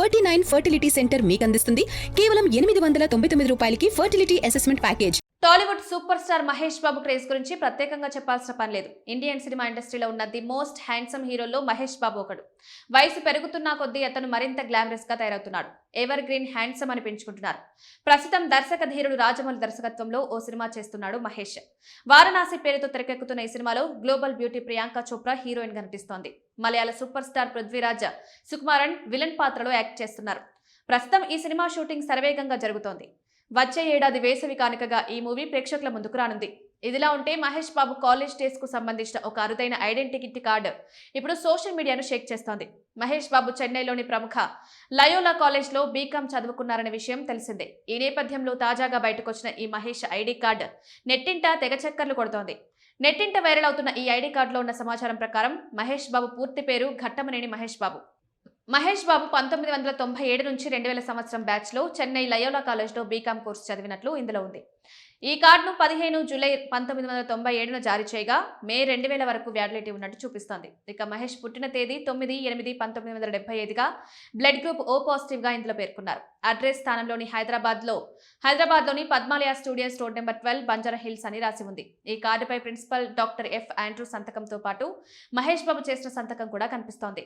49 fertility centre మీకు అందిస్తుంది కేవలం 899 రూపాయలకి fertility assessment package. Tollywood super star Mahesh Babu craze గురించి ప్రత్యేకంగా చెప్పాల్సిన పని లేదు. ఇండియన్ సినిమా ఇండస్ట్రీలో ఉన్న ది మోస్ట్ హ్యాండ్సమ్ హీరోల్లో మహేష్ బాబు ఒకడు. వయసు పెరుగుతున్నా కొద్దీ అతను మరింత గ్లామరస్ గా తయారవుతున్నాడు. ఎవర్ గ్రీన్ హ్యాండ్సమ్ అని పెంచుకుంటున్నారు. ప్రస్తుతం దర్శక ధీరుడు రాజమౌళి దర్శకత్వంలో ఓ సినిమా చేస్తున్నాడు మహేష్. వారణాసి పేరుతో తెరకెక్కుతున్న ఈ సినిమాలో global beauty Priyanka Chopra heroine గా నటిస్తోంది. Malayala super star Prithviraj Sukumaran villain పాత్రలో యాక్ట్ చేస్తున్నారు. ప్రస్తుతం ఈ సినిమా షూటింగ్ శరవేగంగా జరుగుతోంది. వచ్చే ఏడాది వేసవి కానుకగా ఈ మూవీ ప్రేక్షకుల ముందుకు రానుంది. ఇదిలా ఉంటే మహేష్ బాబు కాలేజ్ డేస్ కు సంబంధించిన ఒక అరుదైన ఐడెంటిటీ కార్డు ఇప్పుడు సోషల్ మీడియాను షేక్ చేస్తోంది. మహేష్ బాబు చెన్నైలోని ప్రముఖ లయోలా కాలేజ్ లో బీకామ్ చదువుకున్నారనే విషయం తెలిసిందే. ఈ నేపథ్యంలో తాజాగా బయటకొచ్చిన ఈ మహేష్ ఐడి కార్డు నెట్టింట తెగ చక్కర్లు కొడుతోంది. నెట్టింట వైరల్ అవుతున్న ఈ ఐడి కార్డులో ఉన్న సమాచారం ప్రకారం మహేష్ బాబు పూర్తి పేరు ఘట్టమనేని మహేష్ బాబు. మహేష్ బాబు 1997 నుంచి 2000 సంవత్సరం బ్యాచ్ లో చెన్నై లయోలా కాలేజ్లో బీకామ్ కోర్సు చదివినట్లు ఇందులో ఉంది. ఈ కార్డును 15 జూలై 1997న జారీ చేయగా మే 2000 వరకు వ్యాలిడిటీ ఉన్నట్టు చూపిస్తోంది. ఇక మహేష్ పుట్టిన తేదీ 9/8/1975గా బ్లడ్ గ్రూప్ O పాజిటివ్ గా ఇందులో పేర్కొన్నారు. అడ్రస్ స్థానంలోని హైదరాబాద్లోని Padmalaya studios road number 12 Banjara hills అని రాసి ఉంది. ఈ కార్డుపై ప్రిన్సిపల్ డాక్టర్ F. ఆండ్రూ సంతకంతో పాటు మహేష్ బాబు చేసిన సంతకం కూడా కనిపిస్తోంది.